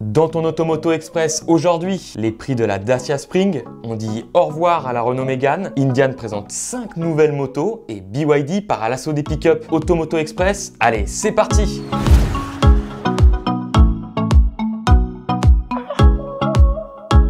Dans ton Automoto Express aujourd'hui, les prix de la Dacia Spring, on dit au revoir à la Renault Mégane, Indian présente 5 nouvelles motos et BYD part à l'assaut des pick-up. Automoto Express, allez, c'est parti!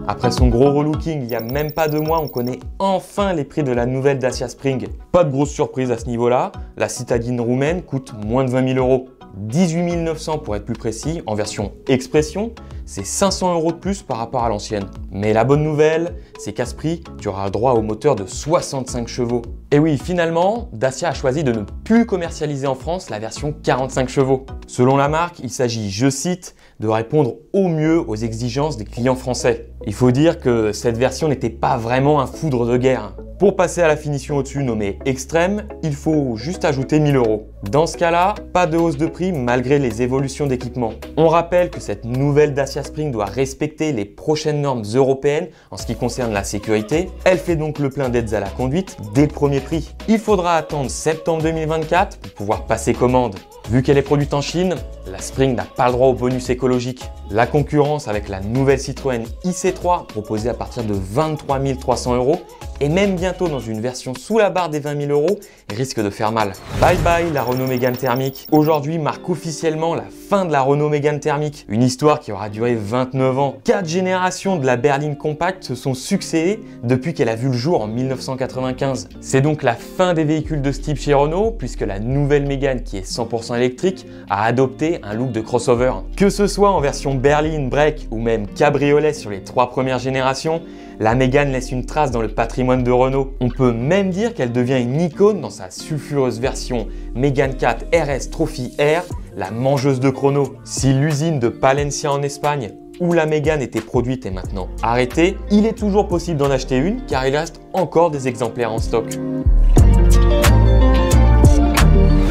Après son gros relooking il n'y a même pas 2 mois, on connaît enfin les prix de la nouvelle Dacia Spring. Pas de grosse surprise à ce niveau-là, la citadine roumaine coûte moins de 20 000 €. 18 900 pour être plus précis, en version Expression, c'est 500 € de plus par rapport à l'ancienne. Mais la bonne nouvelle, c'est qu'à ce prix, tu auras droit au moteur de 65 chevaux. Et oui, finalement, Dacia a choisi de ne plus commercialiser en France la version 45 chevaux. Selon la marque, il s'agit, je cite, de répondre au mieux aux exigences des clients français. Il faut dire que cette version n'était pas vraiment un foudre de guerre. Pour passer à la finition au-dessus nommée Extrême, il faut juste ajouter 1000 €. Dans ce cas-là, pas de hausse de prix malgré les évolutions d'équipement. On rappelle que cette nouvelle Dacia Spring doit respecter les prochaines normes européennes en ce qui concerne la sécurité. Elle fait donc le plein d'aides à la conduite dès le premier prix. Il faudra attendre septembre 2024 pour pouvoir passer commande. Vu qu'elle est produite en Chine, la Spring n'a pas le droit au bonus écologique. La concurrence avec la nouvelle Citroën IC3 proposée à partir de 23 300 € et même bientôt dans une version sous la barre des 20 000 € risque de faire mal. Bye bye la Renault Mégane thermique. Aujourd'hui marque officiellement la fin de la Renault Mégane thermique. Une histoire qui aura duré 29 ans. 4 générations de la berline compacte se sont succédées depuis qu'elle a vu le jour en 1995. C'est donc la fin des véhicules de ce type chez Renault puisque la nouvelle Mégane qui est 100% électrique a adopté un look de crossover. Que ce soit en version berline, break ou même cabriolet sur les 3 premières générations, la Mégane laisse une trace dans le patrimoine de Renault. On peut même dire qu'elle devient une icône dans sa sulfureuse version Mégane 4 RS Trophy R, la mangeuse de chrono. Si l'usine de Palencia en Espagne où la Mégane était produite est maintenant arrêtée, il est toujours possible d'en acheter une car il reste encore des exemplaires en stock.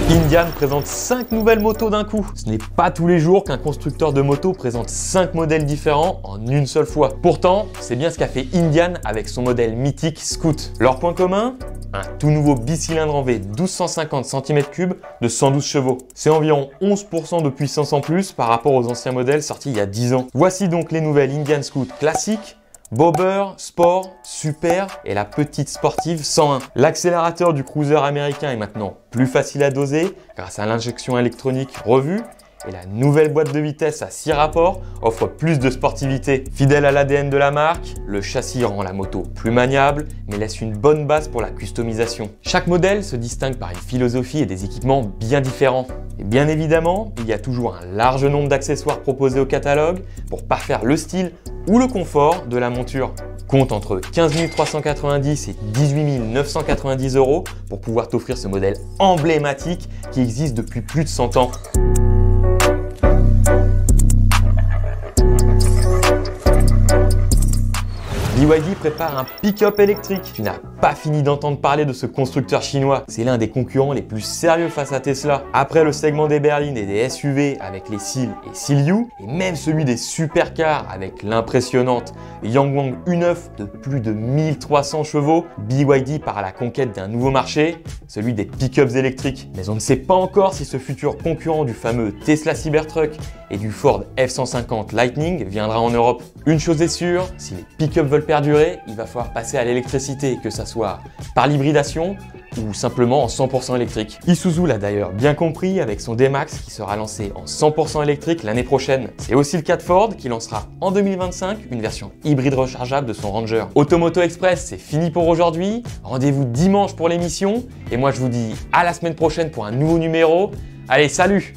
Indian présente 5 nouvelles motos d'un coup. Ce n'est pas tous les jours qu'un constructeur de motos présente 5 modèles différents en une seule fois. Pourtant, c'est bien ce qu'a fait Indian avec son modèle mythique Scoot. Leur point commun ? Un tout nouveau bicylindre en V 1250 cm3 de 112 chevaux. C'est environ 11% de puissance en plus par rapport aux anciens modèles sortis il y a 10 ans. Voici donc les nouvelles Indian Scoot classiques, Bobber, Sport, Super et la petite sportive 101. L'accélérateur du cruiser américain est maintenant plus facile à doser grâce à l'injection électronique revue et la nouvelle boîte de vitesse à 6 rapports offre plus de sportivité. Fidèle à l'ADN de la marque, le châssis rend la moto plus maniable mais laisse une bonne base pour la customisation. Chaque modèle se distingue par une philosophie et des équipements bien différents. Et bien évidemment, il y a toujours un large nombre d'accessoires proposés au catalogue pour parfaire le style ou le confort de la monture. Compte entre 15 390 et 18 990 € pour pouvoir t'offrir ce modèle emblématique qui existe depuis plus de 100 ans. BYD prépare un pick-up électrique. Tu n'as pas fini d'entendre parler de ce constructeur chinois. C'est l'un des concurrents les plus sérieux face à Tesla. Après le segment des berlines et des SUV avec les Seal et Seal U, et même celui des supercars avec l'impressionnante Yangwang U9 de plus de 1300 chevaux, BYD part à la conquête d'un nouveau marché, celui des pick-ups électriques. Mais on ne sait pas encore si ce futur concurrent du fameux Tesla Cybertruck et du Ford F-150 Lightning viendra en Europe. Une chose est sûre, si les pick-ups veulent perdurer, il va falloir passer à l'électricité, que ça soit par l'hybridation ou simplement en 100% électrique. Isuzu l'a d'ailleurs bien compris avec son D-Max qui sera lancé en 100% électrique l'année prochaine. C'est aussi le cas de Ford qui lancera en 2025 une version hybride rechargeable de son Ranger. Automoto Express, c'est fini pour aujourd'hui. Rendez-vous dimanche pour l'émission et moi je vous dis à la semaine prochaine pour un nouveau numéro. Allez, salut!